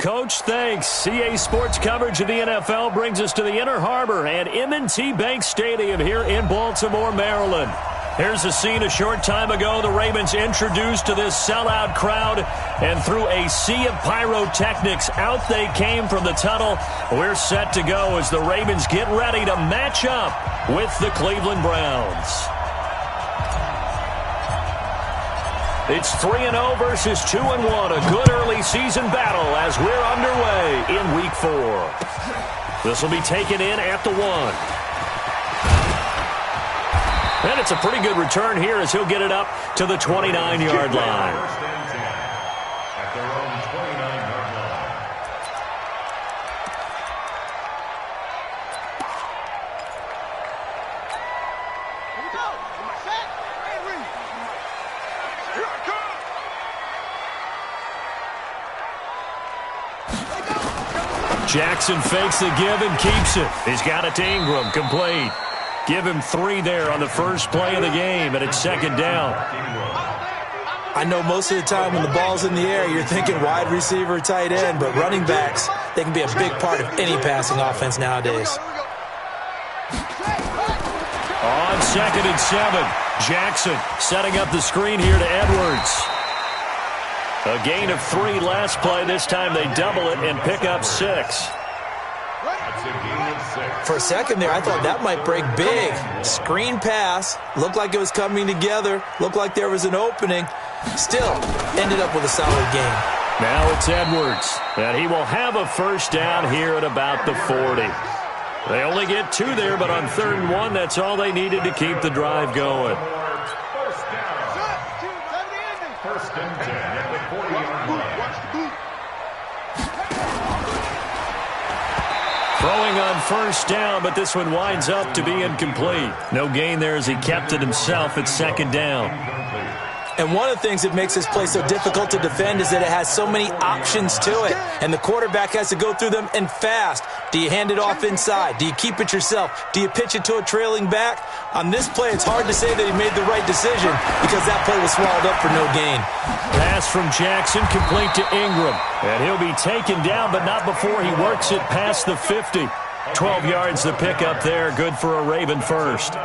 Coach. Thanks. CA Sports coverage of the NFL brings us to the Inner Harbor at M&T Bank Stadium here in Baltimore, Maryland. Here's the scene a short time ago. The Ravens introduced to this sellout crowd, and through a sea of pyrotechnics, out they came from the tunnel. We're set to go as the Ravens get ready to match up with the Cleveland Browns. It's 3-0 versus 2-1, a good early season battle as we're underway in Week 4. This will be taken in at the 1. And it's a pretty good return here as he'll get it up to the 29-yard line. Jackson fakes the give and keeps it. He's got it to Ingram, complete. Give him 3 there on the first play of the game, and it's second down. I know most of the time when the ball's in the air, you're thinking wide receiver, tight end, but running backs, they can be a big part of any passing offense nowadays. On 2nd and 7, Jackson setting up the screen here to Edwards. A gain of 3 last play. This time they double it and pick up 6. For a second there, I thought that might break big. Screen pass. Looked like it was coming together. Looked like there was an opening. Still, ended up with a solid game. Now it's Edwards. And he will have a first down here at about the 40. They only get 2 there, but on 3rd and 1, that's all they needed to keep the drive going. First and 10 at the 40-yard line. Throwing on first down, but this one winds up to be incomplete. No gain there as he kept it himself at 2nd down. And one of the things that makes this play so difficult to defend is that it has so many options to it. And the quarterback has to go through them and fast. Do you hand it off inside? Do you keep it yourself? Do you pitch it to a trailing back? On this play, it's hard to say that he made the right decision because that play was swallowed up for no gain. Pass from Jackson, complete to Ingram. And he'll be taken down, but not before he works it past the 50. 12 yards the pickup there. Good for a Raven first.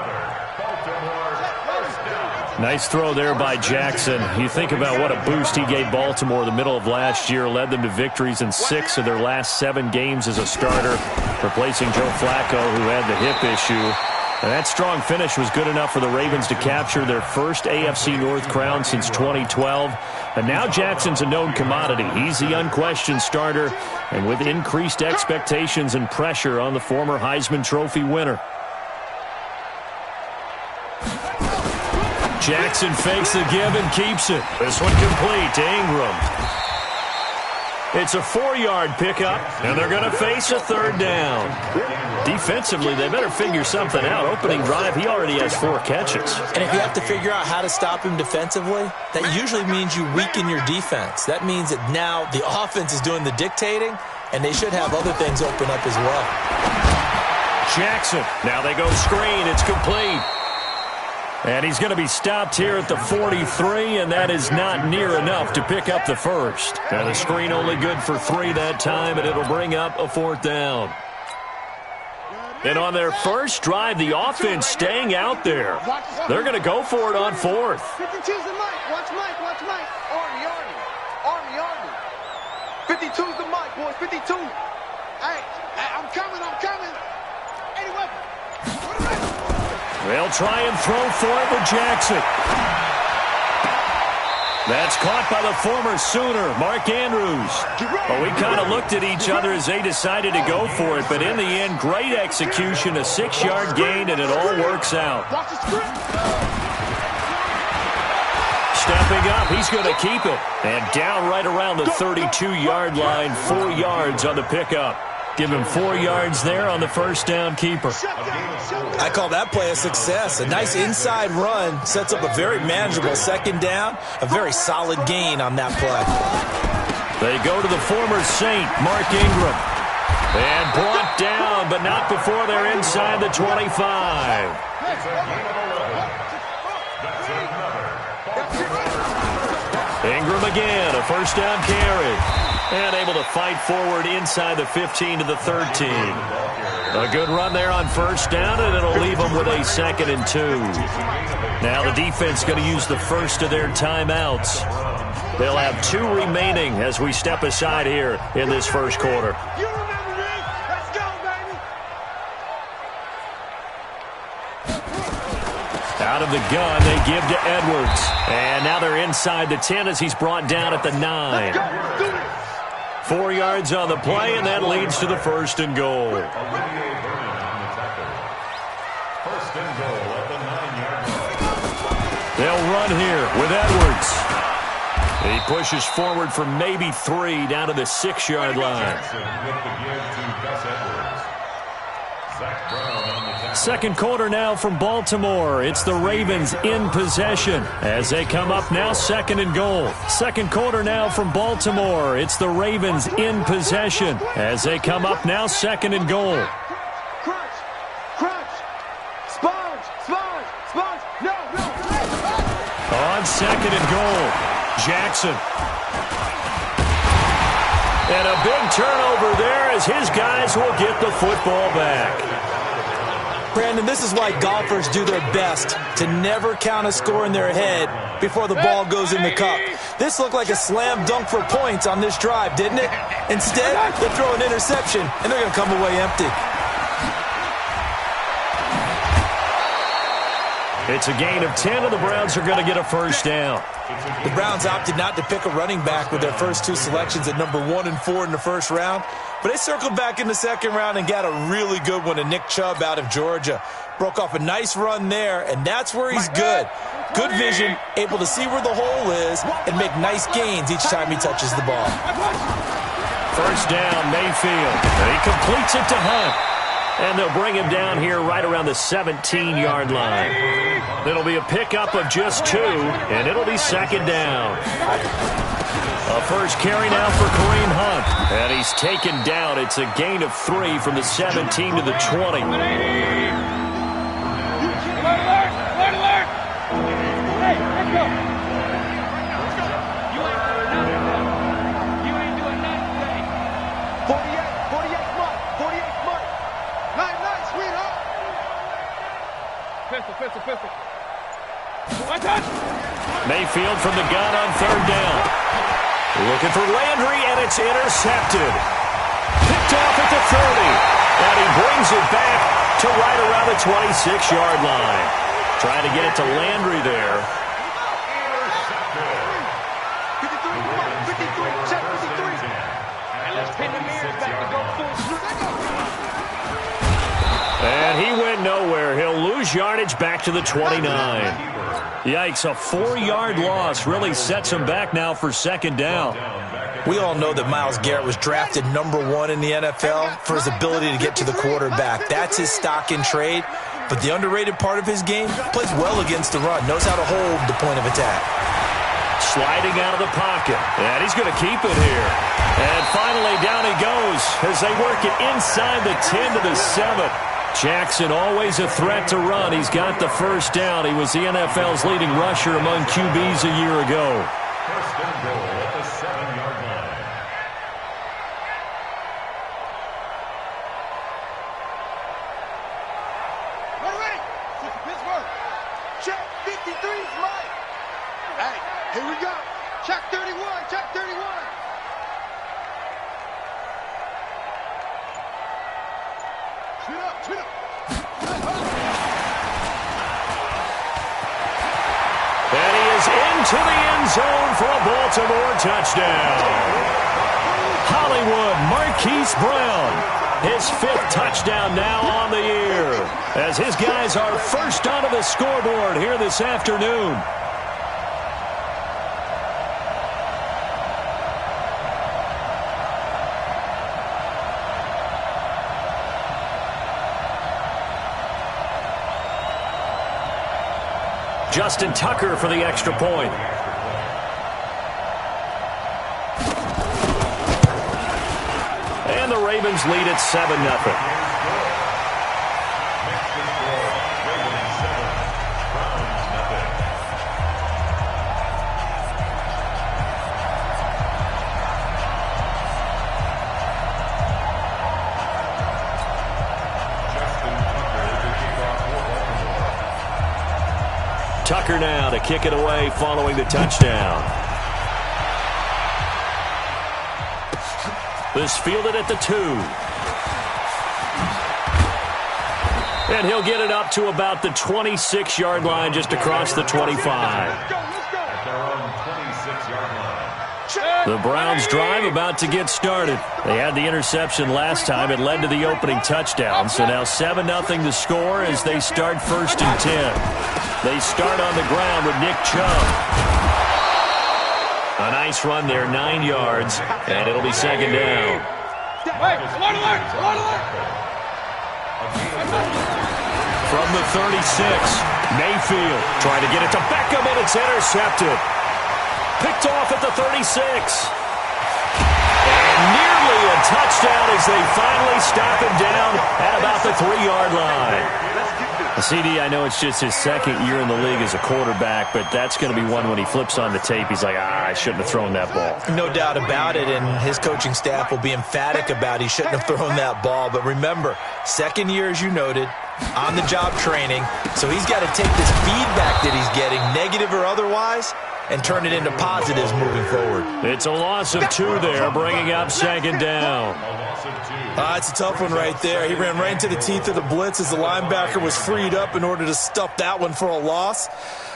Nice throw there by Jackson. You think about what a boost he gave Baltimore the middle of last year, led them to victories in 6 of their last 7 games as a starter, replacing Joe Flacco, who had the hip issue. And that strong finish was good enough for the Ravens to capture their first AFC North crown since 2012. And now Jackson's a known commodity. He's the unquestioned starter, and with increased expectations and pressure on the former Heisman Trophy winner. Jackson fakes the give and keeps it. This one complete to Ingram. It's a 4-yard pickup, and they're going to face a 3rd down. Defensively, they better figure something out. Opening drive, he already has 4 catches. And if you have to figure out how to stop him defensively, that usually means you weaken your defense. That means that now the offense is doing the dictating, and they should have other things open up as well. Jackson, now they go screen. It's complete. And he's going to be stopped here at the 43, and that is not near enough to pick up the first. Now the screen only good for 3 that time, and it'll bring up a 4th down. And on their first drive, the offense staying out there. They're going to go for it on 4th. 52's the mic. Watch Mike. Watch Mike. Army. Army. 52's the mic, boys. 52. Hey, I'm coming. Any weapon. They'll try and throw for it with Jackson. That's caught by the former Sooner, Mark Andrews. Well, we kind of looked at each other as they decided to go for it, but in the end, great execution, a 6-yard gain, and it all works out. Stepping up, he's going to keep it. And down right around the 32-yard line, 4 yards on the pickup. Give him 4 yards there on the first down keeper. I call that play a success. A nice inside run sets up a very manageable 2nd down. A very solid gain on that play. They go to the former Saint, Mark Ingram. And brought down, but not before they're inside the 25. Ingram again, a first down carry. And able to fight forward inside the 15 to the 13. A good run there on first down, and it'll leave them with a 2nd and 2. Now the defense going to use the first of their timeouts. They'll have 2 remaining as we step aside here in this first quarter. You remember me? Let's go, baby. Out of the gun, they give to Edwards. And now they're inside the 10 as he's brought down at the 9. Let's go. Let's do this. 4 yards on the play, and that leads to the 1st and goal. First and goal at the 9-yard line. They'll run here with Edwards. He pushes forward for maybe 3 down to the 6-yard line. Jackson with the give to Gus Edwards. Zach Brown on the tackle. Second quarter now from Baltimore. It's the Ravens in possession as they come up now 2nd and goal. Second quarter now from Baltimore. It's the Ravens in possession as they come up now 2nd and goal. Crunch. Crunch. Sponge. Sponge. Sponge. No. On 2nd and goal, Jackson. And a big turnover there as his guys will get the football back. Brandon, this is why golfers do their best to never count a score in their head before the ball goes in the cup. This looked like a slam dunk for points on this drive, didn't it? Instead, they throw an interception, and they're going to come away empty. It's a gain of 10, and the Browns are going to get a first down. The Browns opted not to pick a running back with their first 2 selections at number 1 and 4 in the first round, but they circled back in the second round and got a really good one in Nick Chubb out of Georgia. Broke off a nice run there, and that's where he's good. Good vision, able to see where the hole is, and make nice gains each time he touches the ball. First down, Mayfield. And he completes it to Hunt. And they'll bring him down here right around the 17-yard line. It'll be a pickup of just 2, and it'll be 2nd down. A first carry now for Kareem Hunt. And he's taken down. It's a gain of 3 from the 17 to the 20. Alert! Alert! Hey, let's go. You ain't doing nothing. You ain't doing nothing today. 48 Mike. 48 Mike. Nice, sweetheart. Pistol. One touch. Mayfield from the gun on 3rd down. Looking for Landry, and it's intercepted. Picked off at the 30. And he brings it back to right around the 26-yard line. Trying to get it to Landry there. 53, check 53. And let's pin the mirrors back to go full. And he went nowhere. He'll lose yardage back to the 29. Yikes, a 4-yard loss really sets him back now for 2nd down. We all know that Myles Garrett was drafted number 1 in the NFL for his ability to get to the quarterback. That's his stock in trade. But the underrated part of his game, plays well against the run, knows how to hold the point of attack. Sliding out of the pocket, and he's going to keep it here. And finally, down he goes as they work it inside the 10 to the 7. Jackson always a threat to run. He's got the first down. He was the NFL's leading rusher among QBs a year ago. First and goal at the 7-yard line. Ready. Pittsburgh. Check 53's Mike. Hey, here we go. Check 31. Check 31. Shoot up. And he is into the end zone for a Baltimore touchdown. Hollywood Marquise Brown, his 5th touchdown now on the year, as his guys are first onto the scoreboard here this afternoon. Justin Tucker for the extra point. And the Ravens lead at 7-0. Tucker now to kick it away following the touchdown. This fielded at the 2. And he'll get it up to about the 26-yard line just across the 25. At their own 26-yard line. The Browns drive about to get started. They had the interception last time. It led to the opening touchdown. So now 7-0 to score as they start 1st and 10. They start on the ground with Nick Chubb. A nice run there, 9 yards, and it'll be 2nd down. From the 36, Mayfield trying to get it to Beckham, and it's intercepted. Picked off at the 36. And nearly a touchdown as they finally stop him down at about the 3-yard line. CD, I know it's just his 2nd year in the league as a quarterback, but that's going to be one when he flips on the tape, he's like, I shouldn't have thrown that ball. No doubt about it, and his coaching staff will be emphatic about he shouldn't have thrown that ball. But remember, 2nd year, as you noted, on-the-job training, so he's got to take this feedback that he's getting, negative or otherwise, and turn it into positives moving forward. It's a loss of 2 there, bringing up 2nd down. It's a tough one right there. He ran right into the teeth of the blitz as the linebacker was freed up in order to stuff that one for a loss.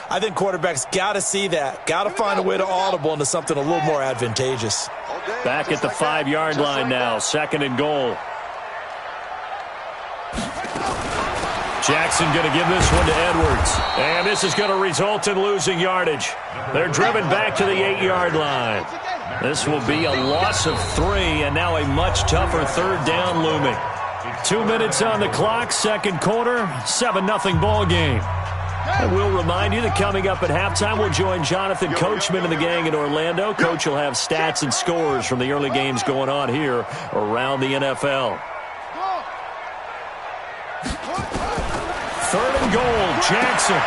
I think quarterbacks got to see that, got to find a way to audible into something a little more advantageous. Back at the 5-yard line now, 2nd and goal. Jackson going to give this one to Edwards. And this is going to result in losing yardage. They're driven back to the 8-yard line. This will be a loss of 3, and now a much tougher 3rd down looming. 2 minutes on the clock, 2nd quarter, 7-0 ball game. And we'll remind you that coming up at halftime, we'll join Jonathan Coachman and the gang in Orlando. Coach will have stats and scores from the early games going on here around the NFL. 3rd and goal, Jackson.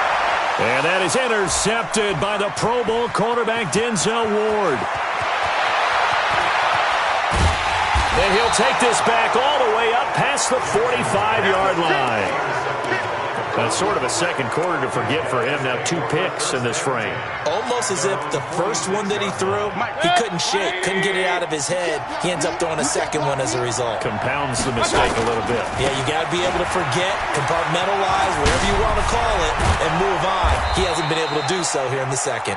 And that is intercepted by the Pro Bowl cornerback Denzel Ward. And he'll take this back all the way up past the 45-yard line. That's sort of a 2nd quarter to forget for him. Now 2 picks in this frame. Almost as if the first one that he threw, he couldn't shake, couldn't get it out of his head. He ends up throwing a 2nd one as a result. Compounds the mistake a little bit. Yeah, you got to be able to forget, compartmentalize, whatever you want to call it, and move on. He hasn't been able to do so here in the 2nd.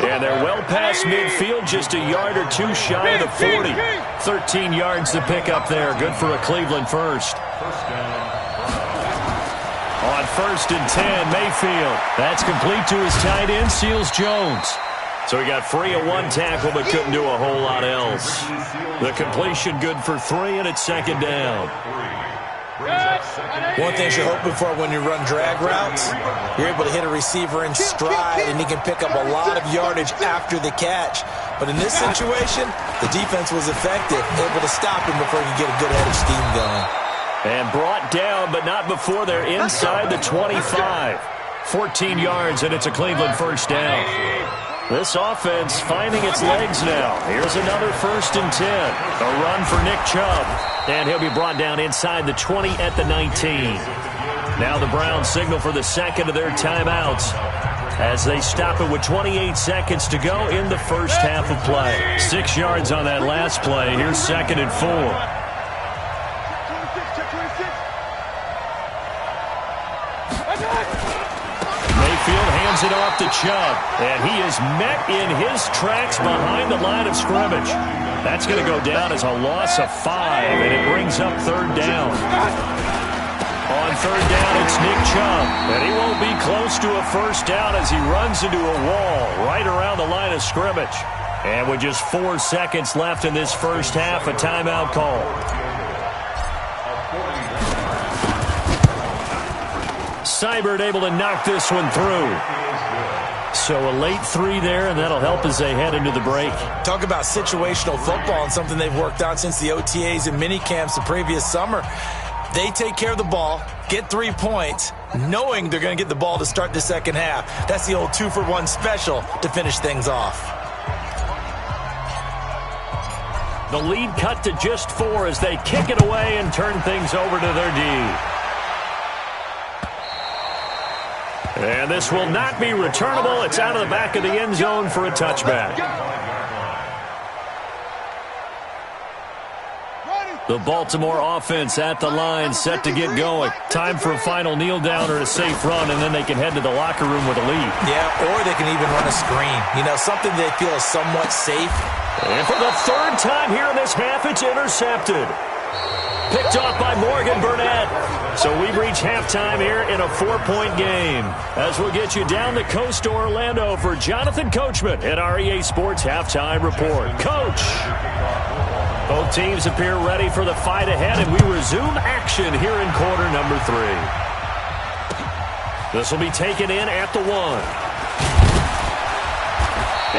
And they're well past midfield, just a yard or 2 shy of the 40. 13 yards to pick up there. Good for a Cleveland first. On 1st and 10, Mayfield. That's complete to his tight end, Seals Jones. So he got free of 1 tackle, but couldn't do a whole lot else. The completion good for 3, and it's 2nd down. One thing you're hoping for when you run drag routes, you're able to hit a receiver in stride, and he can pick up a lot of yardage after the catch. But in this situation, the defense was effective, able to stop him before he could get a good head of steam going. And brought down, but not before they're inside the 25. 14 yards, and it's a Cleveland first down. This offense finding its legs now. Here's another 1st and 10. A run for Nick Chubb. And he'll be brought down inside the 20 at the 19. Now the Browns signal for the 2nd of their timeouts as they stop it with 28 seconds to go in the first half of play. 6 yards on that last play. Here's 2nd and 4. Hands it off to Chubb, and he is met in his tracks behind the line of scrimmage. That's going to go down as a loss of 5, and it brings up 3rd down. On 3rd down, it's Nick Chubb, and he won't be close to a first down as he runs into a wall right around the line of scrimmage. And with just 4 seconds left in this first half, a timeout call. Seibert able to knock this one through. So a late 3 there, and that'll help as they head into the break. Talk about situational football and something they've worked on since the OTAs and mini camps the previous summer. They take care of the ball, get 3 points, knowing they're going to get the ball to start the second half. That's the old 2-for-1 special to finish things off. The lead cut to just 4 as they kick it away and turn things over to their D. And this will not be returnable. It's out of the back of the end zone for a touchback. The Baltimore offense at the line, set to get going. Time for a final kneel down or a safe run, and then they can head to the locker room with a lead. Yeah, or they can even run a screen. You know, something they feel is somewhat safe. And for the third time here in this half, it's intercepted. Picked off by Morgan Burnett. So we reach halftime here in a 4-point game. As we'll get you down the coast to Orlando for Jonathan Coachman at our EA Sports Halftime Report. Coach! Both teams appear ready for the fight ahead, and we resume action here in quarter number 3. This will be taken in at the 1.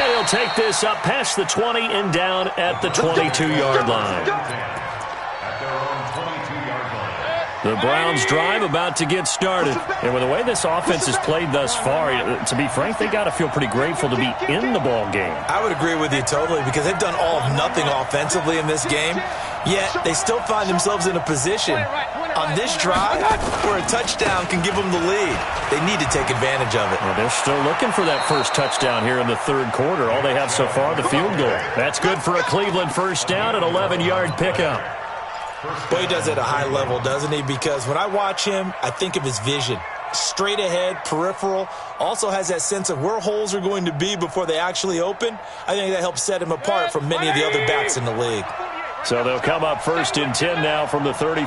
And he'll take this up past the 20 and down at the 22-yard line. The Browns drive about to get started. And with the way this offense has played thus far, to be frank, they got to feel pretty grateful to be in the ball game. I would agree with you totally because they've done all of nothing offensively in this game, yet they still find themselves in a position on this drive where a touchdown can give them the lead. They need to take advantage of it. Well, they're still looking for that first touchdown here in the third quarter. All they have so far, the field goal. That's good for a Cleveland first down, an 11-yard pickup. Boy, he does it at a high level, doesn't he? Because when I watch him, I think of his vision. Straight ahead, peripheral, also has that sense of where holes are going to be before they actually open. I think that helps set him apart from many of the other backs in the league. So they'll come up first and 10 now from the 33.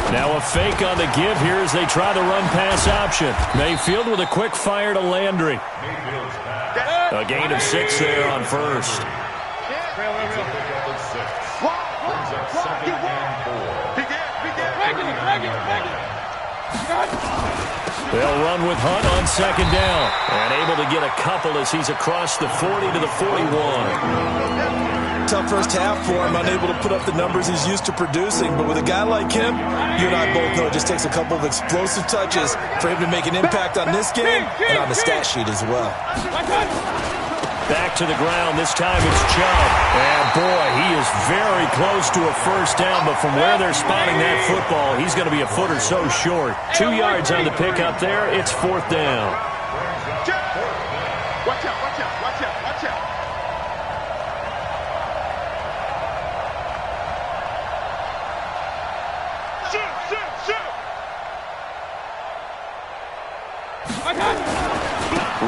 Now a fake on the give here as they try the run-pass option. Mayfield with a quick fire to Landry. A gain of 6 there on first. They'll run with Hunt on second down. And able to get a couple as he's across the 40 to the 41. Tough first half for him, unable to put up the numbers he's used to producing. But with a guy like him, you and I both know it just takes a couple of explosive touches for him to make an impact on this game and on the stat sheet as well. Back to the ground. This time it's Chubb. And, boy, he is very close to a first down. But from where they're spotting that football, he's going to be a foot or so short. 2 yards on the pickup there. It's fourth down. Watch out, watch out, watch out, watch out.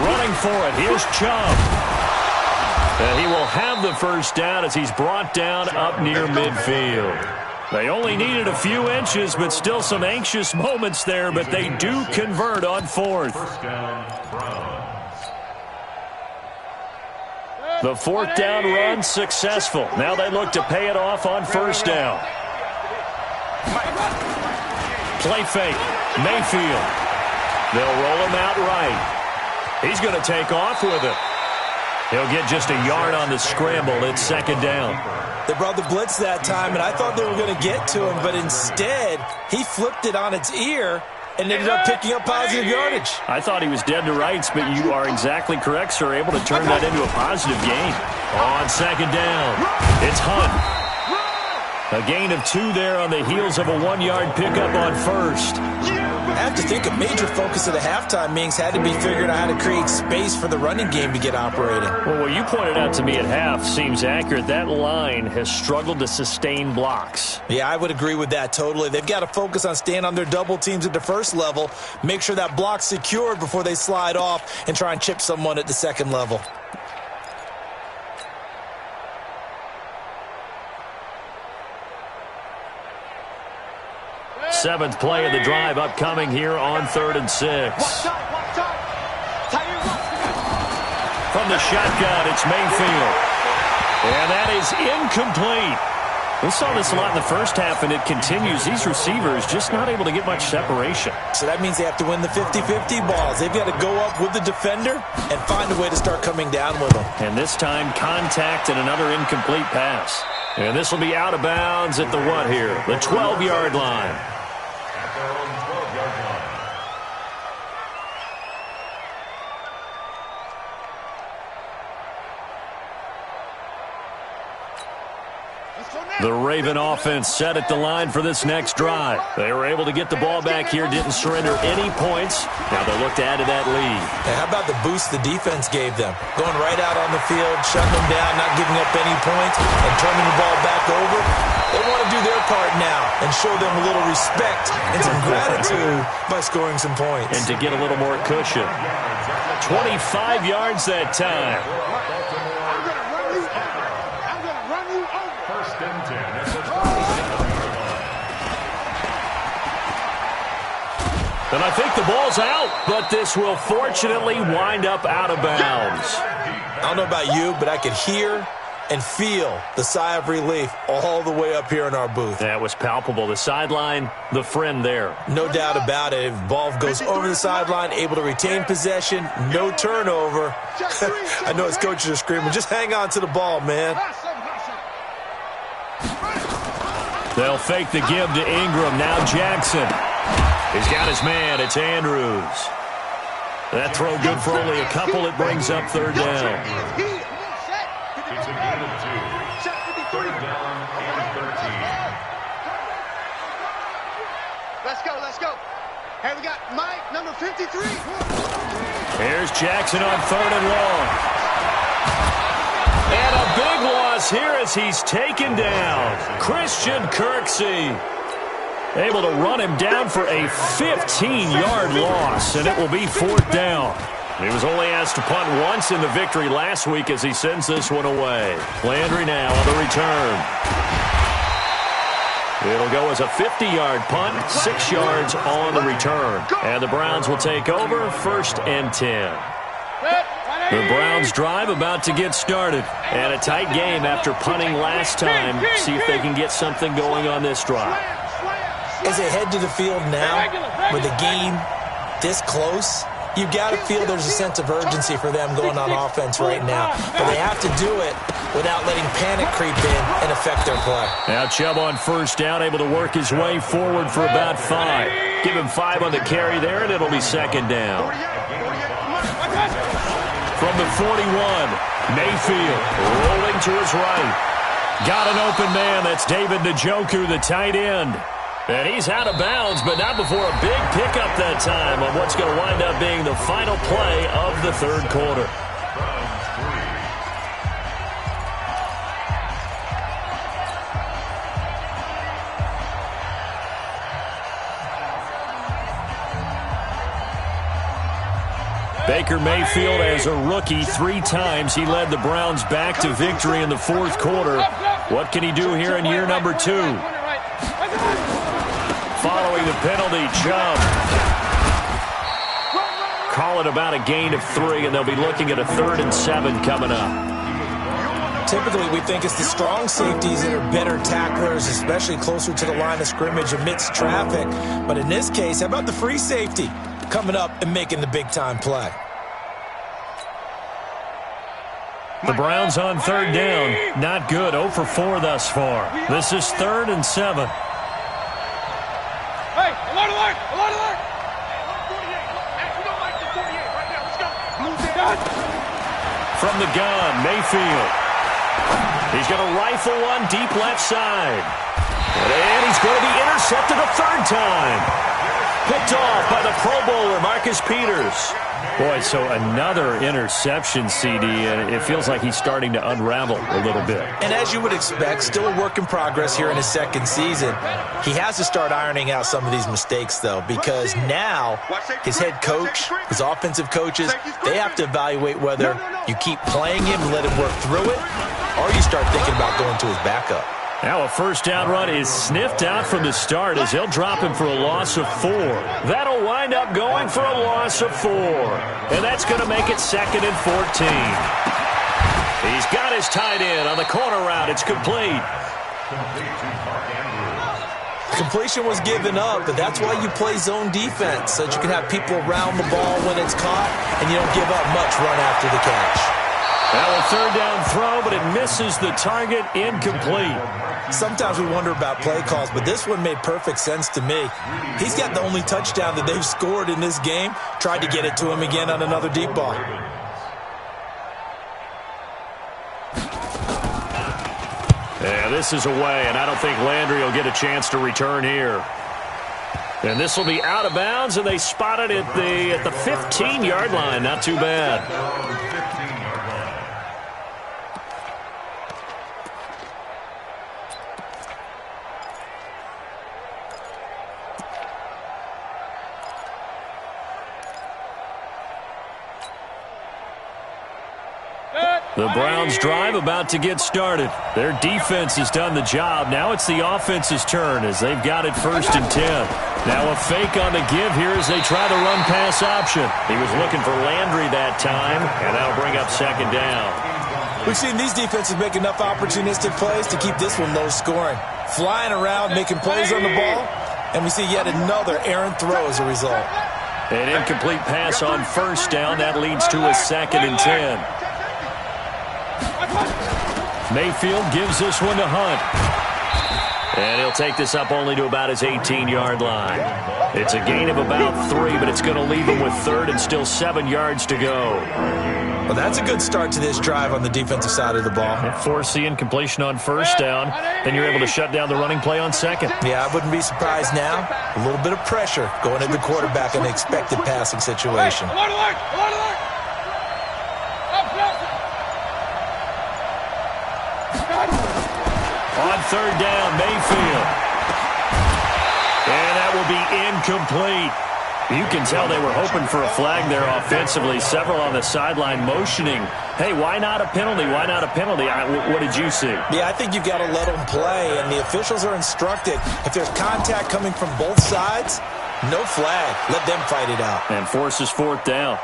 Running for it. Here's Chubb. And he will have the first down as he's brought down up near midfield. They only needed a few inches, but still some anxious moments there, but they do convert on fourth. The fourth down run successful. Now they look to pay it off on first down. Play fake. Mayfield. They'll roll him out right. He's going to take off with it. He'll get just a yard on the scramble. It's second down. They brought the blitz that time, and I thought they were going to get to him, but instead he flipped it on its ear and ended up picking up positive yardage. I thought he was dead to rights, but you are exactly correct, sir. Able to turn that into a positive gain. On second down, it's Hunt. A gain of 2 there on the heels of a 1-yard pickup on first. I have to think a major focus of the halftime meetings had to be figuring out how to create space for the running game to get operating. Well, what you pointed out to me at half seems accurate. That line has struggled to sustain blocks. Yeah, I would agree with that totally. They've got to focus on staying on their double teams at the first level, make sure that block's secured before they slide off and try and chip someone at the second level. Seventh play of the drive upcoming here on 3rd and 6. From the shotgun, it's Mayfield. And that is incomplete. We saw this a lot in the first half, and it continues. These receivers just not able to get much separation. So that means they have to win the 50-50 balls. They've got to go up with the defender and find a way to start coming down with them. And this time, contact and another incomplete pass. And this will be out of bounds at the what here? The 12-yard line. Let's go now. The Raven offense set at the line for this next drive. They were able to get the ball back here, didn't surrender any points. Now they look to add to that lead. Hey, how about the boost the defense gave them? Going right out on the field, shutting them down, not giving up any points, and turning the ball back over. They want to do their part now and show them a little respect and some gratitude by scoring some points. And to get a little more cushion. 25 yards that time. And I think the ball's out, but this will fortunately wind up out of bounds. I don't know about you, but I could hear and feel the sigh of relief all the way up here in our booth. That was palpable. The sideline, the friend there. No doubt about it. If the ball goes over the sideline, able to retain possession, no turnover. I know his coaches are screaming, just hang on to the ball, man. They'll fake the give to Ingram. Now Jackson. He's got his man. It's Andrews. That throw good for only a couple. It brings up third down. It's a gain of 2. Third down and 13. Let's go, let's go. Hey, we got Mike, number 53. Here's Jackson on third and long. And a big loss here as he's taken down. Christian Kirksey able to run him down for a 15-yard loss, and it will be fourth down. He was only asked to punt once in the victory last week as he sends this one away. Landry now on the return. It'll go as a 50-yard punt, 6 yards on the return. And the Browns will take over, 1st and 10. The Browns drive about to get started. And a tight game after punting last time. See if they can get something going on this drive. As they head to the field now, with the game this close, you've got to feel there's a sense of urgency for them going on offense right now. But they have to do it without letting panic creep in and affect their play. Now Chubb on first down, able to work his way forward for about 5. Give him 5 on the carry there, and it'll be second down. From the 41, Mayfield rolling to his right. Got an open man. That's David Njoku, the tight end. And he's out of bounds, but not before a big pickup that time on what's going to wind up being the final play of the third quarter. Baker Mayfield, as a rookie, 3 times he led the Browns back to victory in the fourth quarter. What can he do here in year number 2? Following the penalty, Chubb. Call it about a gain of 3, and they'll be looking at a 3rd and 7 coming up. Typically, we think it's the strong safeties that are better tacklers, especially closer to the line of scrimmage amidst traffic. But in this case, how about the free safety coming up and making the big-time play? The Browns on third down. Not good. 0 for 4 thus far. This is 3rd and 7. Hey, alert, alert, alert, alert. 48. Hey, we don't like the 48 right now. Let's go. From the gun, Mayfield. He's going to rifle one deep left side. And he's going to be intercepted a 3rd time. Picked off by the Pro Bowler, Marcus Peters. Boy, so another interception, CD, and it feels like he's starting to unravel a little bit. And as you would expect, still a work in progress here in his 2nd season. He has to start ironing out some of these mistakes, though, because now his head coach, his offensive coaches, they have to evaluate whether you keep playing him and let him work through it, or you start thinking about going to his backup. Now a first down run is sniffed out from the start as they'll drop him for a loss of 4. That'll wind up going for a loss of 4. And that's going to make it 2nd and 14. He's got his tight end on the corner route. It's complete. Completion was given up, but that's why you play zone defense, so that you can have people around the ball when it's caught, and you don't give up much run after the catch. Now a 3rd down throw, but it misses the target, incomplete. Sometimes we wonder about play calls, but this one made perfect sense to me. He's got the only touchdown that they've scored in this game. Tried to get it to him again on another deep ball. And this is away, and I don't think Landry will get a chance to return here. And this will be out of bounds, and they spot it at the 15-yard line. Not too bad. The Browns drive about to get started. Their defense has done the job. Now it's the offense's turn as they've got it 1st and 10. Now a fake on the give here as they try the run-pass option. He was looking for Landry that time, and that'll bring up 2nd down. We've seen these defenses make enough opportunistic plays to keep this one low scoring. Flying around, making plays on the ball, and we see yet another errant throw as a result. An incomplete pass on 1st down. That leads to a 2nd and 10. Mayfield gives this one to Hunt. And he'll take this up only to about his 18-yard line. It's a gain of about 3, but it's going to leave him with 3rd and still 7 yards to go. Well, that's a good start to this drive on the defensive side of the ball. Force the incompletion on 1st down. Then you're able to shut down the running play on 2nd. Yeah, I wouldn't be surprised now. A little bit of pressure going at the quarterback in the expected passing situation. On 3rd down, Mayfield. And that will be incomplete. You can tell they were hoping for a flag there offensively. Several on the sideline motioning, hey, why not a penalty? Why not a penalty? What did you see? Yeah, I think you've got to let them play, and the officials are instructed. If there's contact coming from both sides, no flag. Let them fight it out. And forces 4th down.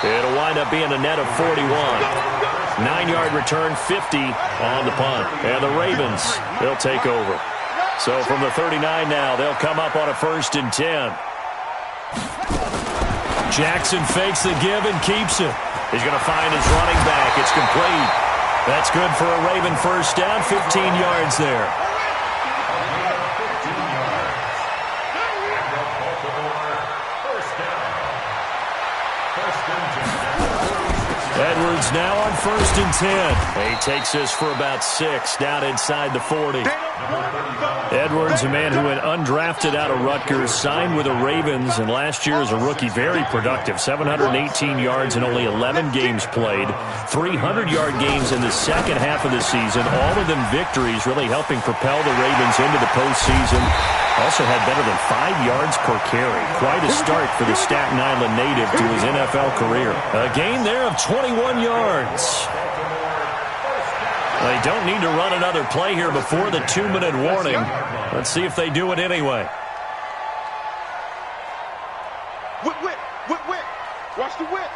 It'll wind up being a net of 41. 9-yard return, 50 on the punt. And the Ravens, they'll take over. So from the 39 now, they'll come up on a 1st and 10. Jackson fakes the give and keeps it. He's going to find his running back. It's complete. That's good for a Raven 1st down, 15 yards there. Edwards now on 1st and 10. He takes this for about 6 down inside the 40. Edwards, a man who went undrafted out of Rutgers, signed with the Ravens, and last year as a rookie, very productive. 718 yards in only 11 games played. 300-yard games in the second half of the season. All of them victories, really helping propel the Ravens into the postseason. Also had better than 5 yards per carry. Quite a start for the Staten Island native to his NFL career. A gain there of 21 yards. They don't need to run another play here before the 2-minute warning. Let's see if they do it anyway. Whip, whip, whip, whip. Watch the whip.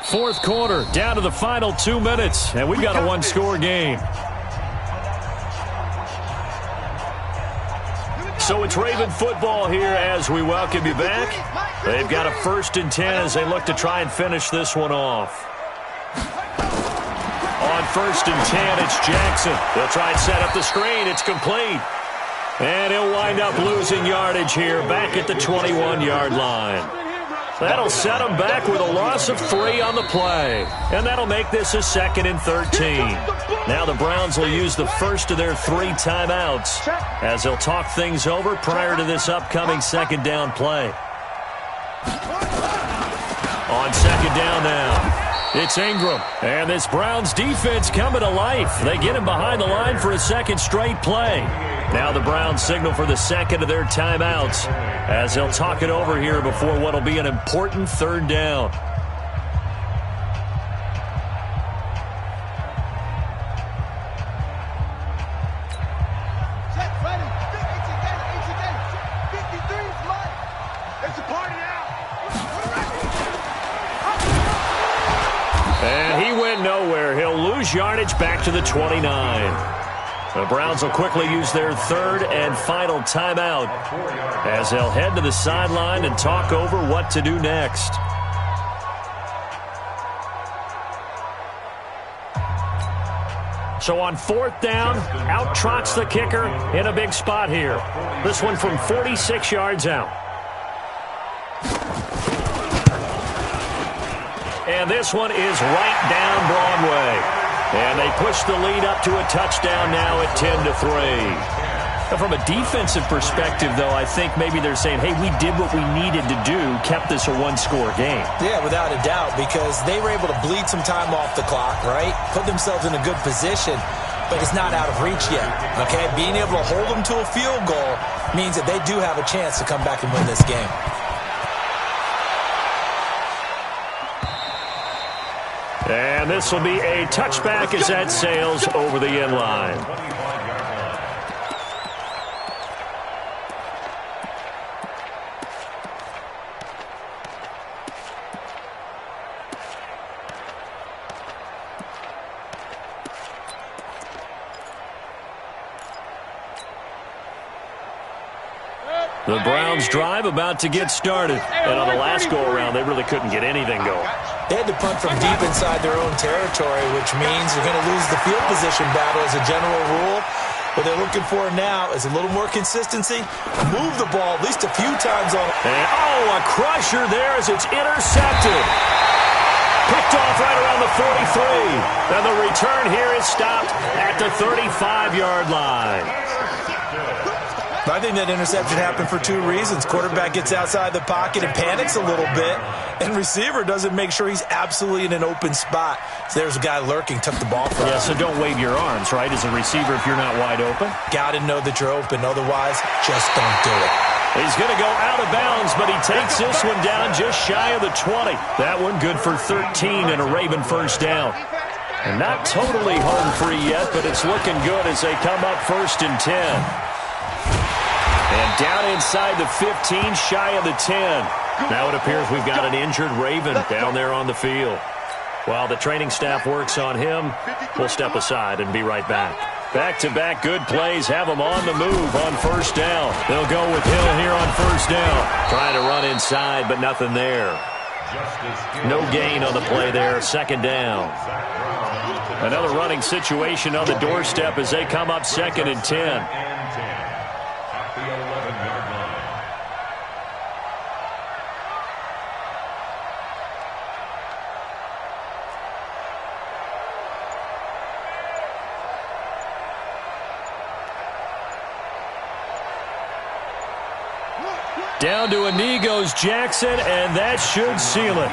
Fourth quarter, down to the final 2 minutes, and we've got a one-score game. So it's Raven football here as we welcome you back. They've got a 1st and 10 as they look to try and finish this one off. On 1st and 10, it's Jackson. They'll try and set up the screen. It's complete. And he'll wind up losing yardage here back at the 21-yard line. That'll set them back with a loss of 3 on the play. And that'll make this a 2nd and 13. Now the Browns will use the first of their 3 timeouts as they'll talk things over prior to this upcoming 2nd down play. On 2nd down now, it's Ingram. And this Browns defense coming to life. They get him behind the line for a 2nd straight play. Now the Browns signal for the 2nd of their timeouts as they'll talk it over here before what will be an important 3rd down. And he went nowhere. He'll lose yardage back to the 29. The Browns will quickly use their 3rd and final timeout as they'll head to the sideline and talk over what to do next. So on 4th down, out trots the kicker in a big spot here. This one from 46 yards out. And this one is right down Broadway. And they push the lead up to a touchdown now at 10-3. From a defensive perspective, though, I think maybe they're saying, hey, we did what we needed to do, kept this a one-score game. Yeah, without a doubt, because they were able to bleed some time off the clock, right? Put themselves in a good position, but it's not out of reach yet, okay? Being able to hold them to a field goal means that they do have a chance to come back and win this game. And this will be a touchback as that sails over the end line. The Browns drive about to get started. And on the last go-around, they really couldn't get anything going. They had to punt from deep inside their own territory, which means they're going to lose the field position battle as a general rule. What they're looking for now is a little more consistency. Move the ball at least a few times on it. And, a crusher there as it's intercepted. Picked off right around the 43. And the return here is stopped at the 35-yard line. I think that interception happened for two reasons. Quarterback gets outside the pocket and panics a little bit, and receiver doesn't make sure he's absolutely in an open spot. So there's a guy lurking, took the ball from him. Yeah, so don't wave your arms, right, as a receiver if you're not wide open. Got to know that you're open. Otherwise, just don't do it. He's going to go out of bounds, but he takes this one down just shy of the 20. That one good for 13 and a Raven first down. And not totally home free yet, but it's looking good as they come up 1st and 10. And down inside the 15, shy of the 10. Now it appears we've got an injured Raven down there on the field. While the training staff works on him, we'll step aside and be right back. Back-to-back good plays have them on the move on first down. They'll go with Hill here on first down. Trying to run inside, but nothing there. No gain on the play there, second down. Another running situation on the doorstep as they come up 2nd and 10. Down to a knee goes Jackson, and that should seal it.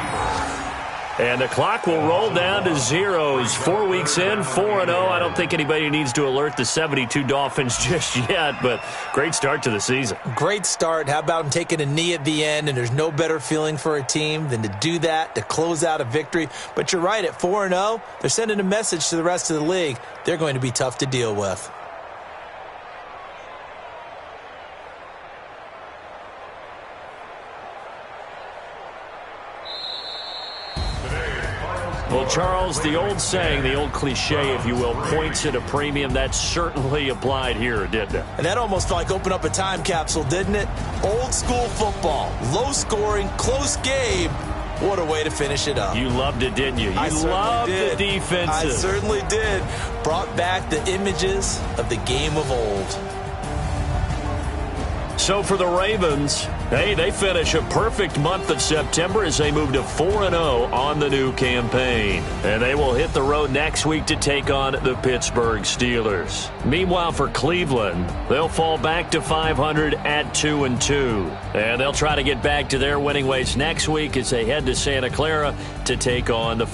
And the clock will roll down to zeros. 4 weeks in, 4-0. I don't think anybody needs to alert the 72 Dolphins just yet, but great start to the season. Great start. How about him taking a knee at the end? And there's no better feeling for a team than to do that, to close out a victory. But you're right, at 4-0, they're sending a message to the rest of the league. They're going to be tough to deal with. Well, Charles, the old saying, the old cliche, if you will, points at a premium, that certainly applied here, didn't it? And that almost like opened up a time capsule, didn't it? Old school football, low scoring, close game. What a way to finish it up. You loved it, didn't you? You loved the defenses. I certainly did. Brought back the images of the game of old. So for the Ravens, hey, they finish a perfect month of September as they move to 4-0 on the new campaign. And they will hit the road next week to take on the Pittsburgh Steelers. Meanwhile, for Cleveland, they'll fall back to 500 at 2-2. And they'll try to get back to their winning ways next week as they head to Santa Clara to take on the